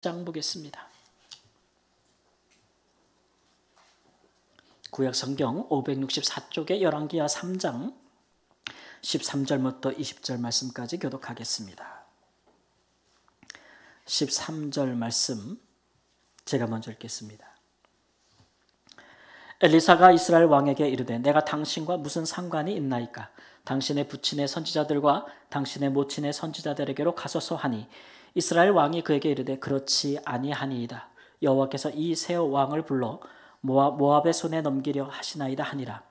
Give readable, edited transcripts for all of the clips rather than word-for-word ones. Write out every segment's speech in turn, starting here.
장 보겠습니다. 구약 성경 564쪽의 열왕기하 3장 13절부터 20절 말씀까지 교독하겠습니다. 13절 말씀 제가 먼저 읽겠습니다. 엘리사가 이스라엘 왕에게 이르되 내가 당신과 무슨 상관이 있나이까? 당신의 부친의 선지자들과 당신의 모친의 선지자들에게로 가소서 하니 이스라엘 왕이 그에게 이르되 그렇지 아니하니이다. 여호와께서 이 세 왕을 불러 모압의 손에 넘기려 하시나이다 하니라.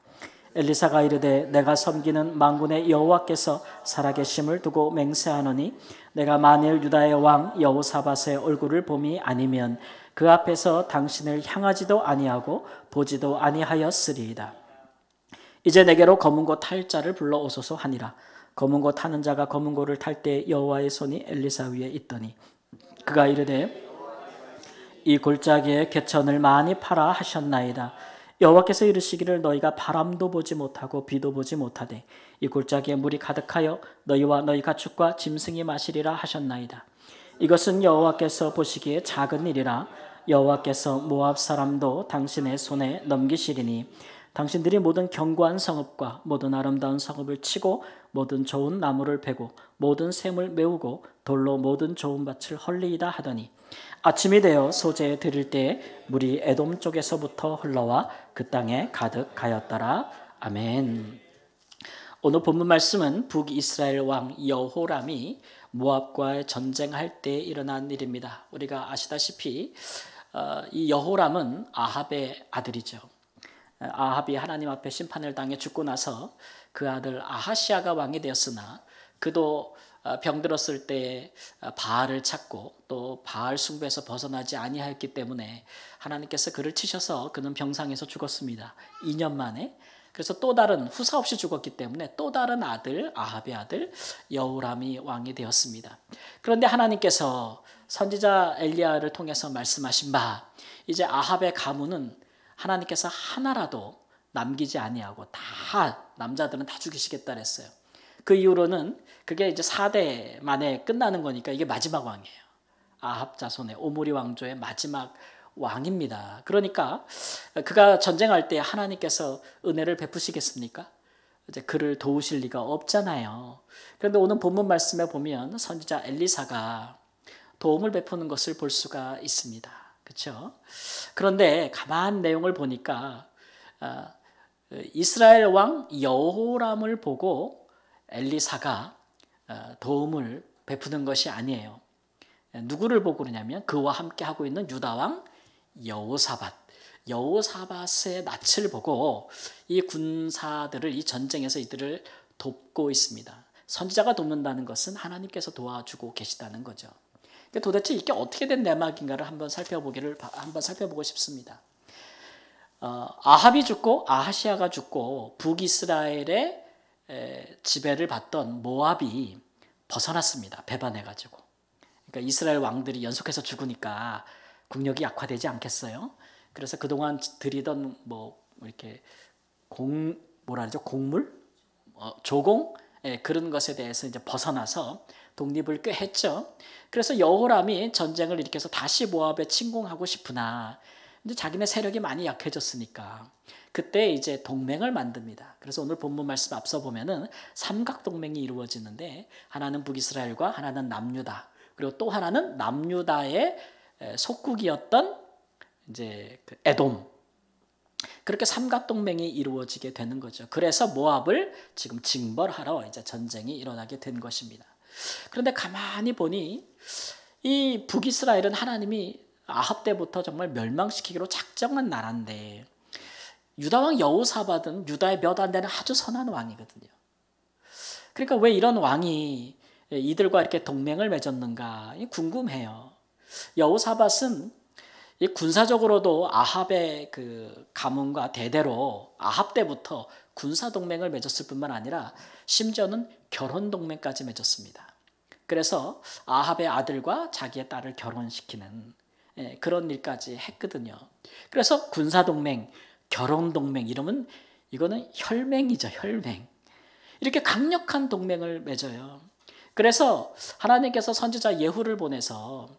엘리사가 이르되 내가 섬기는 만군의 여호와께서 살아계심을 두고 맹세하노니 내가 만일 유다의 왕 여호사밧의 얼굴을 봄이 아니면 그 앞에서 당신을 향하지도 아니하고 보지도 아니하였으리이다. 이제 내게로 검은고 탈 자를 불러오소서 하니라. 검은고 타는 자가 검은고를 탈 때 여호와의 손이 엘리사 위에 있더니 그가 이르되 이 골짜기에 개천을 많이 파라 하셨나이다. 여호와께서 이르시기를 너희가 바람도 보지 못하고 비도 보지 못하되 이 골짜기에 물이 가득하여 너희와 너희 가축과 짐승이 마시리라 하셨나이다. 이것은 여호와께서 보시기에 작은 일이라. 여호와께서 모압 사람도 당신의 손에 넘기시리니 당신들이 모든 견고한 성읍과 모든 아름다운 성읍을 치고 모든 좋은 나무를 베고 모든 샘을 메우고 돌로 모든 좋은 밭을 헐리이다 하더니 아침이 되어 소재에 들일 때에 물이 에돔 쪽에서부터 흘러와 그 땅에 가득하였더라. 아멘. 오늘 본문 말씀은 북이스라엘 왕 여호람이 모압과의 전쟁할 때 일어난 일입니다. 우리가 아시다시피 이 여호람은 아합의 아들이죠. 아합이 하나님 앞에 심판을 당해 죽고 나서 그 아들 아하시아가 왕이 되었으나 그도 병들었을 때 바알을 찾고 또 바알 숭배에서 벗어나지 아니하였기 때문에 하나님께서 그를 치셔서 그는 병상에서 죽었습니다. 2년 만에. 그래서 또 다른 후사 없이 죽었기 때문에 또 다른 아들 아합의 아들 여호람이 왕이 되었습니다. 그런데 하나님께서 선지자 엘리야를 통해서 말씀하신 바 이제 아합의 가문은 하나님께서 하나라도 남기지 아니하고 다 남자들은 다 죽이시겠다 그랬어요. 그 이후로는 그게 이제 4대 만에 끝나는 거니까 이게 마지막 왕이에요. 아합 자손의 오므리 왕조의 마지막 왕입니다. 그러니까 그가 전쟁할 때 하나님께서 은혜를 베푸시겠습니까? 이제 그를 도우실 리가 없잖아요. 그런데 오늘 본문 말씀에 보면 선지자 엘리사가 도움을 베푸는 것을 볼 수가 있습니다. 그렇죠? 그런데 가만 내용을 보니까 이스라엘 왕 여호람을 보고 엘리사가 도움을 베푸는 것이 아니에요. 누구를 보고 그러냐면 그와 함께 하고 있는 유다 왕 여호사밧의 낯을 보고 이 군사들을 이 전쟁에서 이들을 돕고 있습니다. 선지자가 돕는다는 것은 하나님께서 도와주고 계시다는 거죠. 도대체 이게 어떻게 된 내막인가를 한번 살펴보고 싶습니다. 아합이 죽고 아하시아가 죽고 북이스라엘의 지배를 받던 모압이 벗어났습니다. 배반해가지고. 그러니까 이스라엘 왕들이 연속해서 죽으니까 국력이 약화되지 않겠어요? 그래서 그동안 들이던 이렇게 곡물, 조공 그런 것에 대해서 이제 벗어나서 독립을 꽤 했죠. 그래서 여호람이 전쟁을 일으켜서 다시 모압에 침공하고 싶으나 이제 자기네 세력이 많이 약해졌으니까 그때 이제 동맹을 만듭니다. 그래서 오늘 본문 말씀 앞서 보면은 삼각 동맹이 이루어지는데 하나는 북이스라엘과 하나는 남유다 그리고 또 하나는 남유다의 속국이었던 이제 그 에돔 그렇게 삼각 동맹이 이루어지게 되는 거죠. 그래서 모압을 지금 징벌하러 이제 전쟁이 일어나게 된 것입니다. 그런데 가만히 보니 이 북이스라엘은 하나님이 아합 때부터 정말 멸망시키기로 작정한 나라인데 유다 왕 여호사밧은 유다의 몇 안 되는 아주 선한 왕이거든요. 그러니까 왜 이런 왕이 이들과 이렇게 동맹을 맺었는가 궁금해요. 여호사밧은 이 군사적으로도 아합의 그 가문과 대대로 아합 때부터 군사 동맹을 맺었을 뿐만 아니라 심지어는 결혼 동맹까지 맺었습니다. 그래서 아합의 아들과 자기의 딸을 결혼시키는 그런 일까지 했거든요. 그래서 군사 동맹, 결혼 동맹 이러면 이거는 혈맹이죠, 혈맹. 이렇게 강력한 동맹을 맺어요. 그래서 하나님께서 선지자 예후를 보내서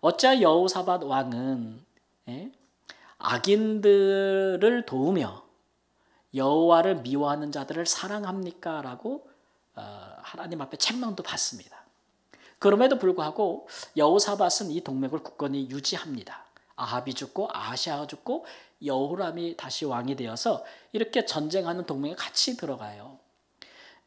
어찌하여 여호사밧 왕은 악인들을 도우며 여호와를 미워하는 자들을 사랑합니까? 라고 하나님 앞에 책망도 받습니다. 그럼에도 불구하고 여호사밧은 이 동맹을 굳건히 유지합니다. 아합이 죽고 아하시아가 죽고 여호람이 다시 왕이 되어서 이렇게 전쟁하는 동맹에 같이 들어가요.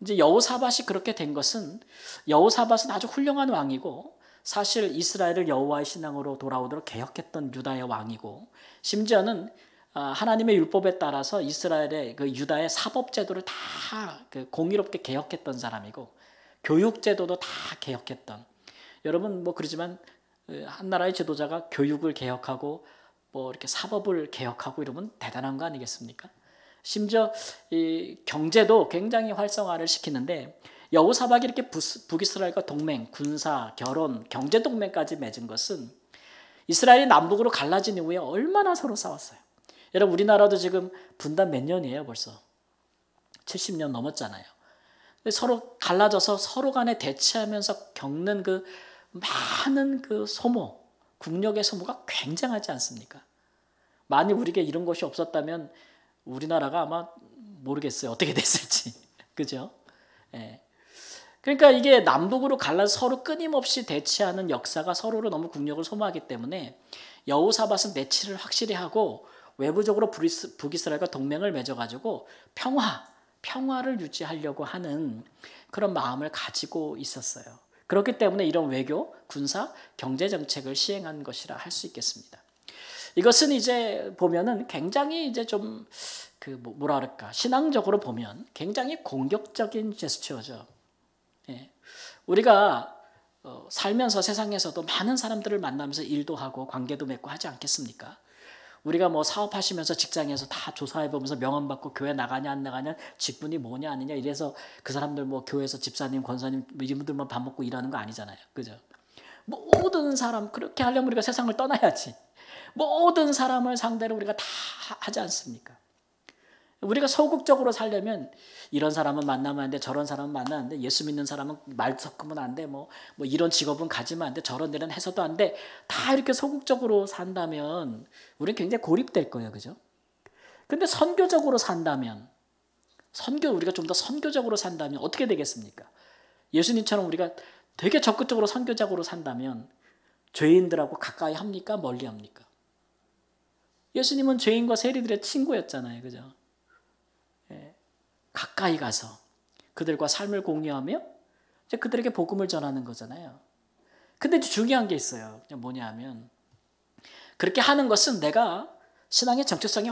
이제 여호사밧이 그렇게 된 것은 여호사밧은 아주 훌륭한 왕이고 사실 이스라엘을 여호와의 신앙으로 돌아오도록 개혁했던 유다의 왕이고 심지어는 하나님의 율법에 따라서 이스라엘의 그 유다의 사법 제도를 다 공의롭게 개혁했던 사람이고 교육 제도도 다 개혁했던 여러분 뭐 그러지만 한 나라의 지도자가 교육을 개혁하고 뭐 이렇게 사법을 개혁하고 이러면 대단한 거 아니겠습니까? 심지어 이 경제도 굉장히 활성화를 시키는데 여호사밧이 이렇게 북이스라엘과 동맹, 군사, 결혼, 경제 동맹까지 맺은 것은 이스라엘이 남북으로 갈라진 이후에 얼마나 서로 싸웠어요. 여러분 우리나라도 지금 분단 몇 년이에요 벌써? 70년 넘었잖아요. 서로 갈라져서 서로 간에 대치하면서 겪는 그 많은 그 소모, 국력의 소모가 굉장하지 않습니까? 만일 우리에게 이런 것이 없었다면 우리나라가 아마 모르겠어요. 어떻게 됐을지. 그죠? 예. 그러니까 이게 남북으로 갈라서 서로 끊임없이 대치하는 역사가 서로를 너무 국력을 소모하기 때문에 여호사밧은 내치를 확실히 하고 외부적으로 북이스라엘과 동맹을 맺어가지고 평화를 유지하려고 하는 그런 마음을 가지고 있었어요. 그렇기 때문에 이런 외교, 군사, 경제 정책을 시행한 것이라 할 수 있겠습니다. 이것은 이제 보면은 굉장히 이제 좀 뭐라 그럴까 신앙적으로 보면 굉장히 공격적인 제스처죠. 예. 우리가 살면서 세상에서도 많은 사람들을 만나면서 일도 하고 관계도 맺고 하지 않겠습니까? 우리가 뭐 사업하시면서 직장에서 다 조사해보면서 명함 받고 교회 나가냐 안 나가냐 직분이 뭐냐 아니냐 이래서 그 사람들 뭐 교회에서 집사님 권사님 이분들만 밥 먹고 일하는 거 아니잖아요. 그죠? 모든 사람 그렇게 하려면 우리가 세상을 떠나야지. 모든 사람을 상대로 우리가 다 하지 않습니까? 우리가 소극적으로 살려면 이런 사람은 만나면 안 돼, 저런 사람은 만나면 안 돼, 예수 믿는 사람은 말 섞으면 안 돼, 뭐 이런 직업은 가지면 안 돼, 저런 일은 해서도 안 돼. 다 이렇게 소극적으로 산다면 우리는 굉장히 고립될 거예요. 그죠? 근데 선교적으로 산다면, 우리가 좀 더 선교적으로 산다면 어떻게 되겠습니까? 예수님처럼 우리가 되게 적극적으로 선교적으로 산다면 죄인들하고 가까이 합니까? 멀리 합니까? 예수님은 죄인과 세리들의 친구였잖아요. 그죠? 예, 가까이 가서 그들과 삶을 공유하며 이제 그들에게 복음을 전하는 거잖아요. 근데 중요한 게 있어요. 뭐냐 하면 그렇게 하는 것은 내가 신앙의 정체성이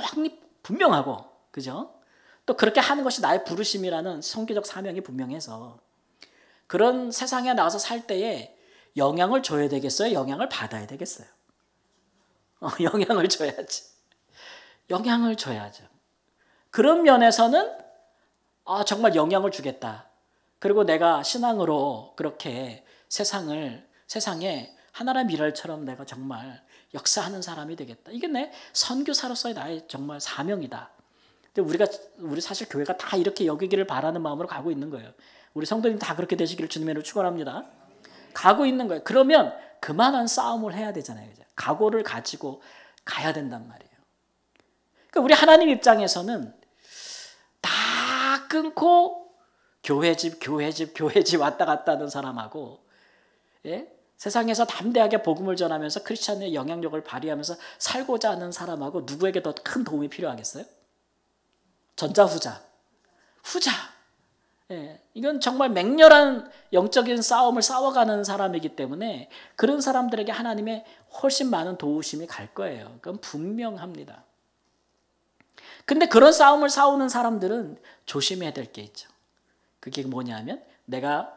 분명하고 그죠? 또 그렇게 하는 것이 나의 부르심이라는 성교적 사명이 분명해서 그런 세상에 나와서 살 때에 영향을 줘야 되겠어요? 영향을 받아야 되겠어요? 영향을 줘야지. 영향을 줘야죠. 그런 면에서는 정말 영향을 주겠다. 그리고 내가 신앙으로 그렇게 세상에 하나의 미랄처럼 내가 정말 역사하는 사람이 되겠다. 이게 내 선교사로서의 나의 정말 사명이다. 근데 우리 사실 교회가 다 이렇게 여기기를 바라는 마음으로 가고 있는 거예요. 우리 성도님 다 그렇게 되시기를 주님의 이름으로 축원합니다. 가고 있는 거예요. 그러면 그만한 싸움을 해야 되잖아요. 각오를 가지고 가야 된단 말이에요. 그러니까 우리 하나님 입장에서는 다 끊고 교회 집 왔다 갔다 하는 사람하고 세상에서 담대하게 복음을 전하면서 크리스찬의 영향력을 발휘하면서 살고자 하는 사람하고 누구에게 더 큰 도움이 필요하겠어요? 전자 후자. 이건 정말 맹렬한 영적인 싸움을 싸워가는 사람이기 때문에 그런 사람들에게 하나님의 훨씬 많은 도우심이 갈 거예요. 그건 분명합니다. 근데 그런 싸움을 싸우는 사람들은 조심해야 될 게 있죠. 그게 뭐냐면 내가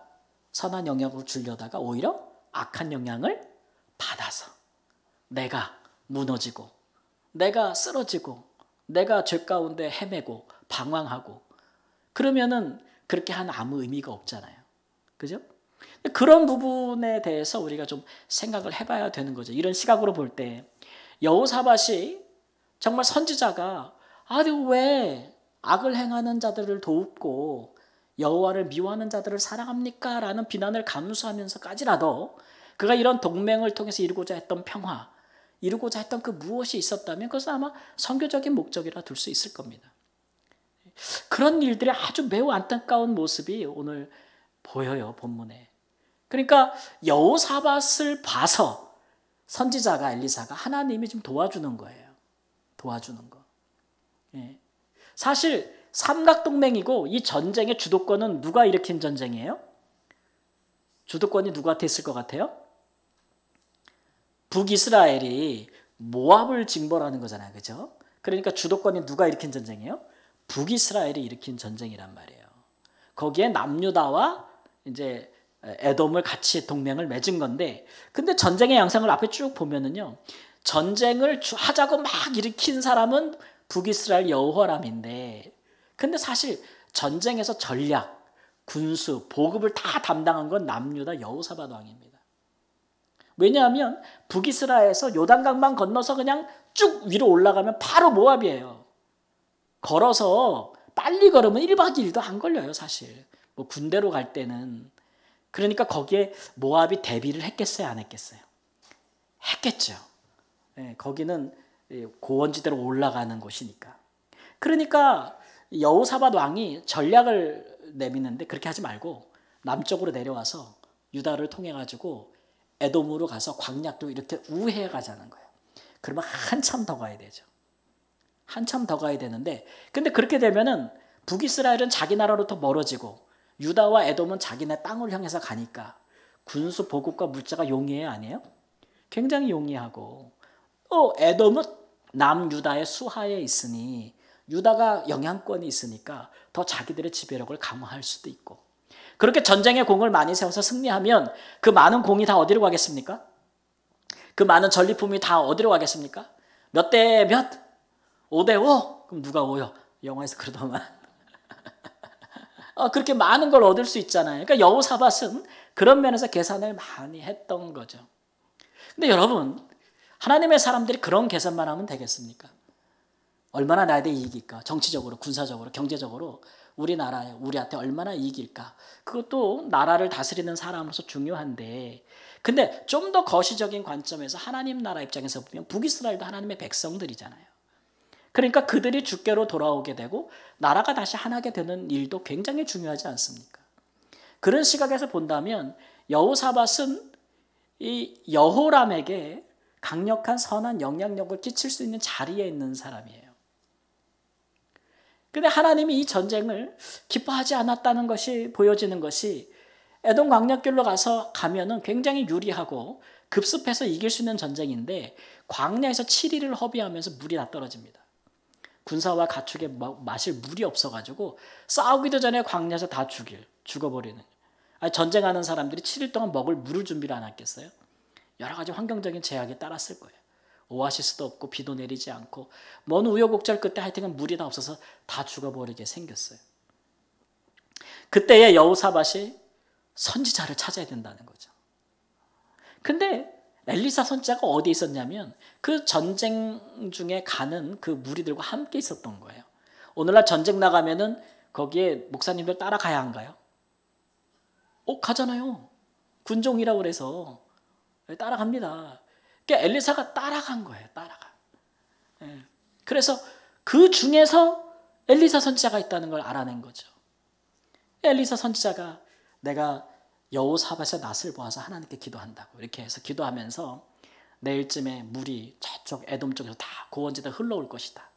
선한 영향을 주려다가 오히려 악한 영향을 받아서 내가 무너지고 내가 쓰러지고 내가 죄 가운데 헤매고 방황하고 그러면은 그렇게 하는 아무 의미가 없잖아요. 그죠? 그런 부분에 대해서 우리가 좀 생각을 해봐야 되는 거죠. 이런 시각으로 볼 때 여호사밧이 정말 선지자가 왜 악을 행하는 자들을 돕고 여호와를 미워하는 자들을 사랑합니까? 라는 비난을 감수하면서까지라도 그가 이런 동맹을 통해서 이루고자 했던 평화, 이루고자 했던 그 무엇이 있었다면 그것은 아마 선교적인 목적이라 둘 수 있을 겁니다. 그런 일들의 아주 매우 안타까운 모습이 오늘 보여요, 본문에. 그러니까 여호사밧을 봐서 선지자가 엘리사가 하나님이 지금 도와주는 거예요. 도와주는 거. 예. 사실 삼각동맹이고 이 전쟁의 주도권은 누가 일으킨 전쟁이에요? 주도권이 누구한테 있을 것 같아요? 북이스라엘이 모압을 징벌하는 거잖아요. 그죠? 그러니까 주도권이 누가 일으킨 전쟁이에요? 북이스라엘이 일으킨 전쟁이란 말이에요. 거기에 남유다와 이제 에돔을 같이 동맹을 맺은 건데, 근데 전쟁의 양상을 앞에 쭉 보면은요, 전쟁을 하자고 막 일으킨 사람은 북이스라엘 여호람인데, 근데 사실 전쟁에서 전략, 군수, 보급을 다 담당한 건 남유다 여호사밧 왕입니다. 왜냐하면 북이스라엘에서 요단강만 건너서 그냥 쭉 위로 올라가면 바로 모압이에요. 걸어서 빨리 걸으면 1박 2일도 안 걸려요, 사실. 뭐 군대로 갈 때는. 그러니까 거기에 모압이 대비를 했겠어요, 안 했겠어요? 했겠죠. 네, 거기는 고원지대로 올라가는 곳이니까. 그러니까 여호사밧 왕이 전략을 내미는데 그렇게 하지 말고 남쪽으로 내려와서 유다를 통해 가지고 에돔으로 가서 광약도 이렇게 우회해 가자는 거예요. 그러면 한참 더 가야 되죠. 한참 더 가야 되는데, 근데 그렇게 되면은 북이스라엘은 자기 나라로부터 멀어지고 유다와 에돔은 자기네 땅을 향해서 가니까 군수 보급과 물자가 용이해요, 아니에요? 굉장히 용이하고, 에돔은 남유다의 수하에 있으니 유다가 영향권이 있으니까 더 자기들의 지배력을 강화할 수도 있고, 그렇게 전쟁의 공을 많이 세워서 승리하면 그 많은 공이 다 어디로 가겠습니까? 그 많은 전리품이 다 어디로 가겠습니까? 몇 대 몇? 5대 5? 그럼 누가 5요? 영화에서 그러더만. 그렇게 많은 걸 얻을 수 있잖아요. 그러니까 여호사밧은 그런 면에서 계산을 많이 했던 거죠. 근데 여러분, 하나님의 사람들이 그런 계산만 하면 되겠습니까? 얼마나 나한테 이익일까? 정치적으로, 군사적으로, 경제적으로 우리나라에, 우리한테 얼마나 이익일까? 그것도 나라를 다스리는 사람으로서 중요한데, 근데 좀 더 거시적인 관점에서 하나님 나라 입장에서 보면 북이스라엘도 하나님의 백성들이잖아요. 그러니까 그들이 주께로 돌아오게 되고 나라가 다시 하나게 되는 일도 굉장히 중요하지 않습니까? 그런 시각에서 본다면 여호사밧은 이 여호람에게 강력한 선한 영향력을 끼칠 수 있는 자리에 있는 사람이에요. 근데 하나님이 이 전쟁을 기뻐하지 않았다는 것이 보여지는 것이, 에돔 광야길로 가면은 굉장히 유리하고 급습해서 이길 수 있는 전쟁인데 광야에서 7일을 허비하면서 물이 다 떨어집니다. 군사와 가축에 마실 물이 없어가지고 싸우기도 전에 광야에서 다 죽어버리는. 아니, 전쟁하는 사람들이 7일 동안 먹을 물을 준비를 안 했겠어요? 여러 가지 환경적인 제약이 따랐을 거예요. 오아시스도 없고 비도 내리지 않고 먼 우여곡절 끝에 하여튼 물이 다 없어서 다 죽어버리게 생겼어요. 그때의 여호사밧이 선지자를 찾아야 된다는 거죠. 근데 엘리사 선지자가 어디 있었냐면 그 전쟁 중에 가는 그 무리들과 함께 있었던 거예요. 오늘날 전쟁 나가면은 거기에 목사님들 따라가야 한가요? 가잖아요. 군종이라고 그래서 따라갑니다. 그러니까 엘리사가 따라간 거예요. 따라가. 그래서 그 중에서 엘리사 선지자가 있다는 걸 알아낸 거죠. 엘리사 선지자가 내가 여호사밧의 낯을 보아서 하나님께 기도한다고 이렇게 해서 기도하면서 내일쯤에 물이 저쪽 에돔 쪽에서 다 고원지대 흘러올 것이다.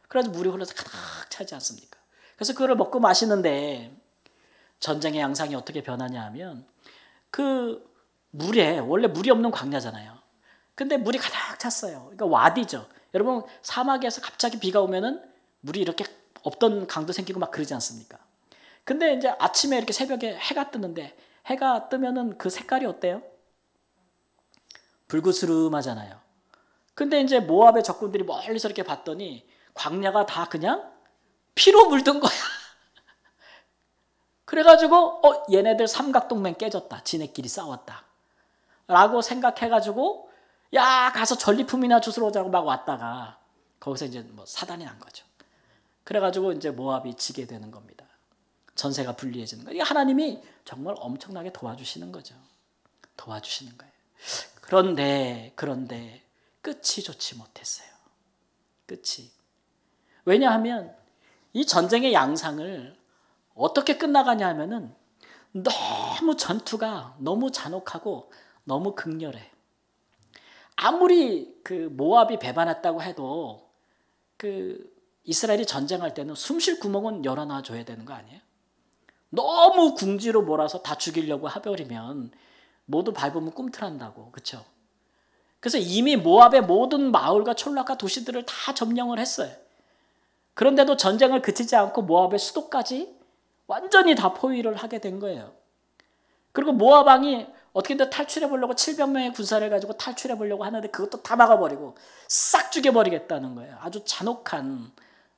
그래서 물이 흘러서 가득 차지 않습니까? 그래서 그거를 먹고 마시는데 전쟁의 양상이 어떻게 변하냐 하면 그 물에, 원래 물이 없는 광야잖아요. 근데 물이 가득 찼어요. 그러니까 와디죠. 여러분 사막에서 갑자기 비가 오면은 물이 이렇게 없던 강도 생기고 막 그러지 않습니까? 근데 이제 아침에 이렇게 새벽에 해가 뜨는데 해가 뜨면은 그 색깔이 어때요? 불그스름하잖아요. 근데 이제 모압의 적군들이 멀리서 이렇게 봤더니 광야가 다 그냥 피로 물든 거야. 그래가지고 얘네들 삼각동맹 깨졌다. 지네끼리 싸웠다. 라고 생각해가지고 야 가서 전리품이나 주스러 오자고 막 왔다가 거기서 이제 뭐 사단이 난 거죠. 그래가지고 이제 모압이 지게 되는 겁니다. 전세가 불리해지는 거예요. 하나님이 정말 엄청나게 도와주시는 거죠. 도와주시는 거예요. 그런데 끝이 좋지 못했어요. 끝이. 왜냐하면 이 전쟁의 양상을 어떻게 끝나가냐 하면은 너무 전투가 너무 잔혹하고 너무 극렬해. 아무리 그 모압이 배반했다고 해도 그 이스라엘이 전쟁할 때는 숨 쉴 구멍은 열어놔 줘야 되는 거 아니에요? 너무 궁지로 몰아서 다 죽이려고 해버리면 모두 밟으면 꿈틀한다고. 그렇죠? 그래서 이미 모압의 모든 마을과 촌락과 도시들을 다 점령을 했어요. 그런데도 전쟁을 그치지 않고 모압의 수도까지 완전히 다 포위를 하게 된 거예요. 그리고 모압 왕이 어떻게든 탈출해 보려고 700명의 군사를 가지고 탈출해 보려고 하는데 그것도 다 막아버리고 싹 죽여버리겠다는 거예요. 아주 잔혹한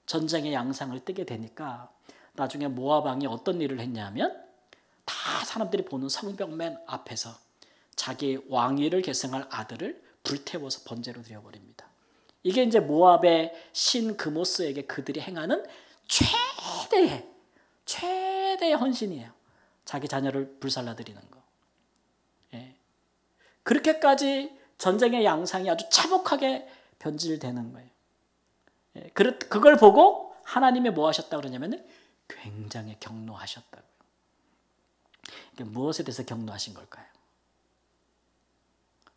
전쟁의 양상을 띠게 되니까 나중에 모압 왕이 어떤 일을 했냐면 다 사람들이 보는 성벽 맨 앞에서 자기 왕위를 계승할 아들을 불태워서 번제로 드려버립니다. 이게 이제 모압의 신 그모스에게 그들이 행하는 최대의 헌신이에요. 자기 자녀를 불살라드리는 거. 예. 그렇게까지 전쟁의 양상이 아주 참혹하게 변질되는 거예요. 예. 그걸 보고 하나님이 뭐 하셨다고 그러냐면 굉장히 경노하셨다고요. 이게 무엇에 대해서 경노하신 걸까요?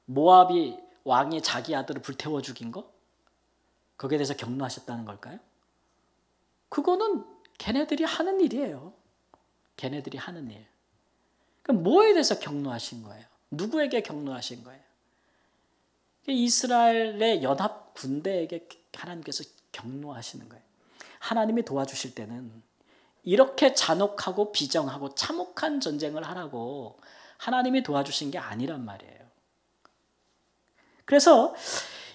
모압이 왕이 자기 아들을 불태워 죽인 거? 거기에 대해서 경노하셨다는 걸까요? 그거는 걔네들이 하는 일이에요. 걔네들이 하는 일. 그럼 뭐에 대해서 경노하신 거예요? 누구에게 경노하신 거예요? 이스라엘의 연합 군대에게 하나님께서 경노하시는 거예요. 하나님이 도와주실 때는 이렇게 잔혹하고 비정하고 참혹한 전쟁을 하라고 하나님이 도와주신 게 아니란 말이에요. 그래서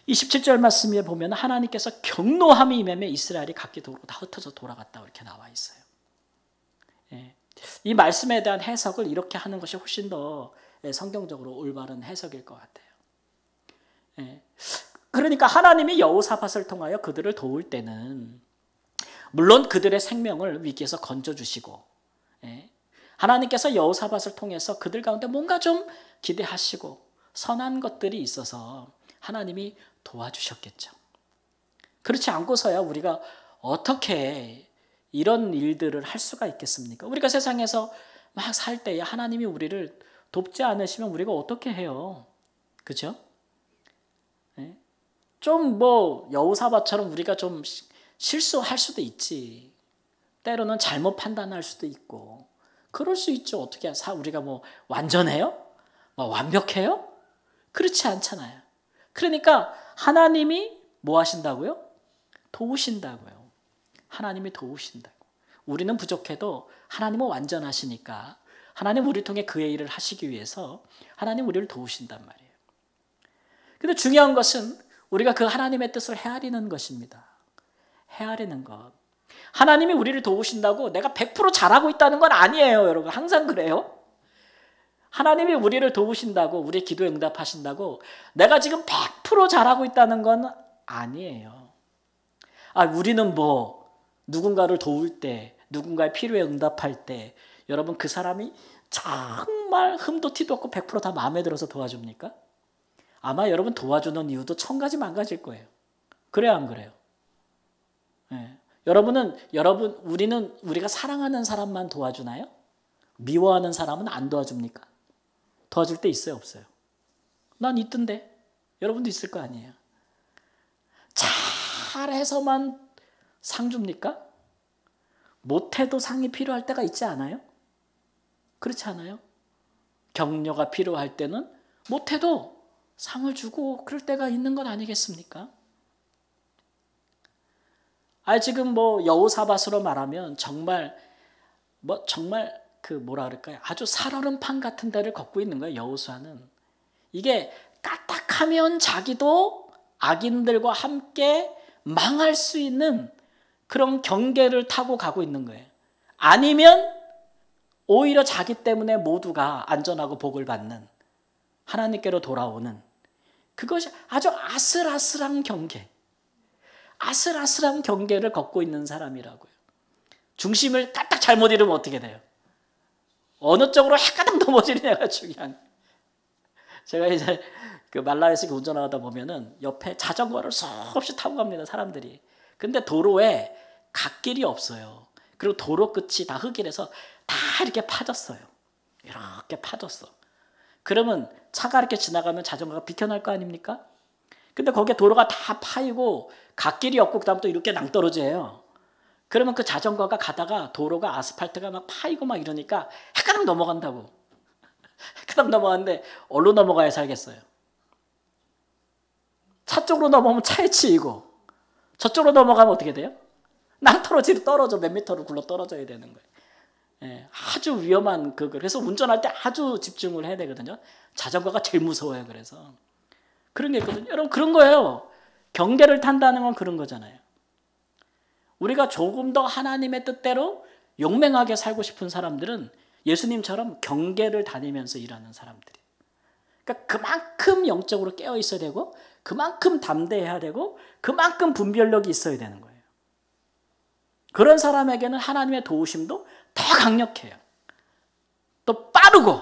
27절 말씀에 보면 하나님께서 경노함이 임하며 이스라엘이 각기 도로 다 흩어져 돌아갔다고 이렇게 나와 있어요. 예. 이 말씀에 대한 해석을 이렇게 하는 것이 훨씬 더 성경적으로 올바른 해석일 것 같아요. 예. 그러니까 하나님이 여호사밧을 통하여 그들을 도울 때는 물론 그들의 생명을 위기에서 건져주시고, 예. 하나님께서 여호사밧을 통해서 그들 가운데 뭔가 좀 기대하시고 선한 것들이 있어서 하나님이 도와주셨겠죠. 그렇지 않고서야 우리가 어떻게 이런 일들을 할 수가 있겠습니까? 우리가 세상에서 막 살 때에 하나님이 우리를 돕지 않으시면 우리가 어떻게 해요? 그죠? 네? 좀 뭐 여호사밧처럼 우리가 좀 실수할 수도 있지. 때로는 잘못 판단할 수도 있고. 그럴 수 있죠. 어떻게 우리가 뭐 완전해요? 뭐 완벽해요? 그렇지 않잖아요. 그러니까 하나님이 뭐 하신다고요? 도우신다고요. 하나님이 도우신다고. 우리는 부족해도 하나님은 완전하시니까 하나님 우리를 통해 그의 일을 하시기 위해서 하나님 우리를 도우신단 말이에요. 근데 중요한 것은 우리가 그 하나님의 뜻을 헤아리는 것입니다. 헤아리는 것. 하나님이 우리를 도우신다고 내가 100% 잘하고 있다는 건 아니에요, 여러분. 항상 그래요. 하나님이 우리를 도우신다고, 우리의 기도에 응답하신다고 내가 지금 100% 잘하고 있다는 건 아니에요. 우리는 뭐 누군가를 도울 때, 누군가의 필요에 응답할 때 여러분 그 사람이 정말 흠도 티도 없고 100% 다 마음에 들어서 도와줍니까? 아마 여러분 도와주는 이유도 1000가지 만가질 거예요. 그래요, 안 그래요? 네. 우리는 우리가 사랑하는 사람만 도와주나요? 미워하는 사람은 안 도와줍니까? 도와줄 때 있어요, 없어요? 난 있던데. 여러분도 있을 거 아니에요. 잘해서만 상 줍니까? 못해도 상이 필요할 때가 있지 않아요? 그렇지 않아요? 격려가 필요할 때는 못해도 상을 주고 그럴 때가 있는 건 아니겠습니까? 지금 뭐 여호사밧으로 말하면 정말 뭐라 그럴까요? 아주 살얼음판 같은 데를 걷고 있는 거예요, 여호수아는. 이게 까딱하면 자기도 악인들과 함께 망할 수 있는 그런 경계를 타고 가고 있는 거예요. 아니면 오히려 자기 때문에 모두가 안전하고 복을 받는 하나님께로 돌아오는 그것이 아주 아슬아슬한 경계. 아슬아슬한 경계를 걷고 있는 사람이라고요. 중심을 까딱 잘못 잃으면 어떻게 돼요? 어느 쪽으로 헷가닥 넘어지느냐가 중요한 거예요. 제가 이제 그 말라에서 운전하다 보면은 옆에 자전거를 수없이 타고 갑니다, 사람들이. 근데 도로에 갓길이 없어요. 그리고 도로 끝이 다 흙이라서 다 이렇게 파졌어요. 이렇게 파졌어. 그러면 차가 이렇게 지나가면 자전거가 비켜날 거 아닙니까? 근데 거기에 도로가 다 파이고 갓길이 없고 그다음 또 이렇게 낭떠러지예요. 그러면 그 자전거가 가다가 도로가 아스팔트가 막 파이고 막 이러니까 헷가닥 넘어간다고. 헷가닥 넘어가는데 어디로 넘어가야 살겠어요? 차 쪽으로 넘어오면 차에 치이고 저쪽으로 넘어가면 어떻게 돼요? 낭떠러지로 떨어져 몇 미터를 굴러 떨어져야 되는 거예요. 예, 아주 위험한 그래서 운전할 때 아주 집중을 해야 되거든요. 자전거가 제일 무서워요. 그래서 그런 게 있거든요. 여러분 그런 거예요. 경계를 탄다는 건 그런 거잖아요. 우리가 조금 더 하나님의 뜻대로 용맹하게 살고 싶은 사람들은 예수님처럼 경계를 다니면서 일하는 사람들이에요. 그러니까 그만큼 영적으로 깨어 있어야 되고 그만큼 담대해야 되고 그만큼 분별력이 있어야 되는 거예요. 그런 사람에게는 하나님의 도우심도 더 강력해요. 또 빠르고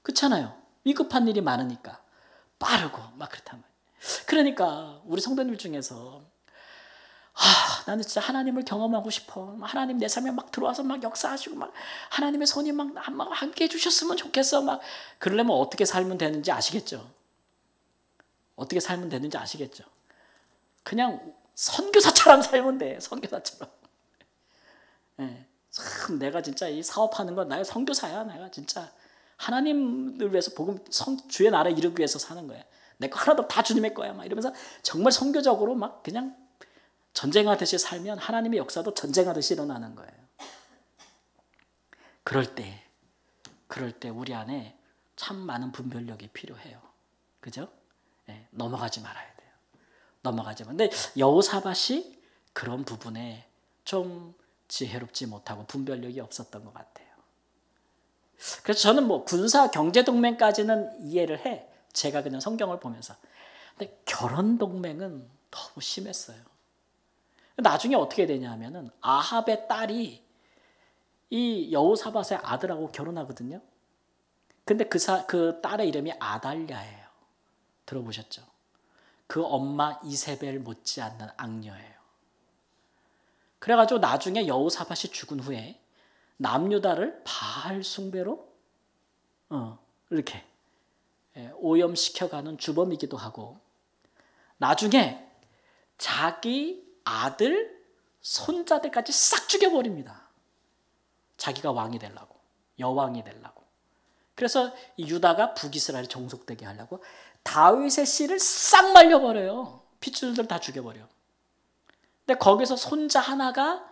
그렇잖아요. 위급한 일이 많으니까 빠르고 막 그렇단 말이에요. 그러니까 우리 성도님들 중에서 나는 진짜 하나님을 경험하고 싶어. 하나님 내 삶에 막 들어와서 막 역사하시고 막 하나님의 손이 막 함께 해주셨으면 좋겠어. 막 그러려면 어떻게 살면 되는지 아시겠죠? 어떻게 살면 되는지 아시겠죠? 그냥 선교사처럼 살면 돼. 선교사처럼. 네. 참 내가 진짜 이 사업하는 건 나의 선교사야. 내가 진짜 하나님을 위해서 주의 나라 이루기 위해서 사는 거야. 내 거 하나도 다 주님의 거야. 막 이러면서 정말 선교적으로 막 그냥 전쟁하듯이 살면 하나님의 역사도 전쟁하듯이 일어나는 거예요. 그럴 때 우리 안에 참 많은 분별력이 필요해요. 그죠? 네, 넘어가지 말아야 돼요. 넘어가지 마. 근데 여호사밧이 그런 부분에 좀 지혜롭지 못하고 분별력이 없었던 것 같아요. 그래서 저는 뭐 군사 경제 동맹까지는 이해를 해. 제가 그냥 성경을 보면서. 근데 결혼 동맹은 너무 심했어요. 나중에 어떻게 되냐 하면은 아합의 딸이 이 여호사밧의 아들하고 결혼하거든요. 근데 그 딸의 이름이 아달랴예요. 들어보셨죠? 그 엄마 이세벨 못지않는 악녀예요. 그래가지고 나중에 여호사밧이 죽은 후에 남유다를 바알 숭배로 이렇게 오염시켜가는 주범이기도 하고 나중에 자기 아들, 손자들까지 싹 죽여버립니다. 자기가 왕이 되려고, 여왕이 되려고. 그래서 유다가 북이스라엘에 종속되게 하려고 다윗의 씨를 싹 말려버려요. 핏줄들 다 죽여버려. 근데 거기서 손자 하나가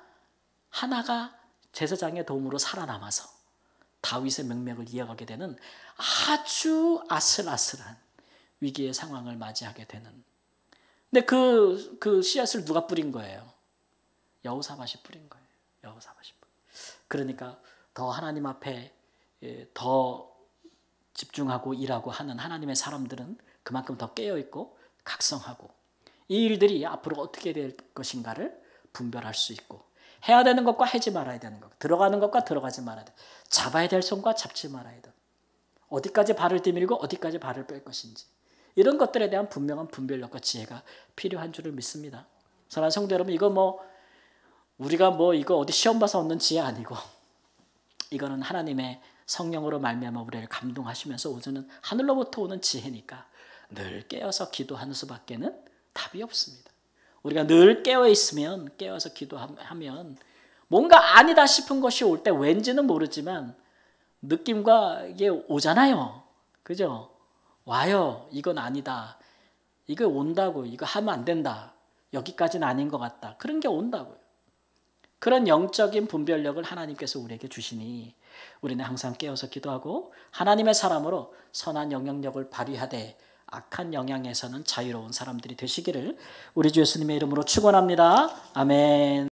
제사장의 도움으로 살아남아서 다윗의 명맥을 이어가게 되는 아주 아슬아슬한 위기의 상황을 맞이하게 되는. 근데 그 씨앗을 누가 뿌린 거예요? 여호사밧이 뿌린 거예요. 여호사밧이. 그러니까 더 하나님 앞에 더 집중하고 일하고 하는 하나님의 사람들은 그만큼 더 깨어있고 각성하고 이 일들이 앞으로 어떻게 될 것인가를 분별할 수 있고 해야 되는 것과 하지 말아야 되는 것, 들어가는 것과 들어가지 말아야 돼. 잡아야 될 손과 잡지 말아야 돼. 어디까지 발을 디밀고 어디까지 발을 뺄 것인지 이런 것들에 대한 분명한 분별력과 지혜가 필요한 줄을 믿습니다. 사랑하는 성도 여러분, 이거 우리가 이거 어디 시험 봐서 얻는 지혜 아니고 이거는 하나님의 성령으로 말미암아 우리를 감동하시면서 오는 하늘로부터 오는 지혜니까 늘 깨어서 기도하는 수밖에는 답이 없습니다. 우리가 늘 깨어 있으면 깨어서 기도하면 뭔가 아니다 싶은 것이 올 때 왠지는 모르지만 느낌과 이게 오잖아요. 그죠? 와요. 이건 아니다. 이거 온다고. 이거 하면 안 된다. 여기까지는 아닌 것 같다. 그런 게 온다고요. 그런 영적인 분별력을 하나님께서 우리에게 주시니 우리는 항상 깨어서 기도하고 하나님의 사람으로 선한 영향력을 발휘하되 악한 영향에서는 자유로운 사람들이 되시기를 우리 주 예수님의 이름으로 축원합니다. 아멘.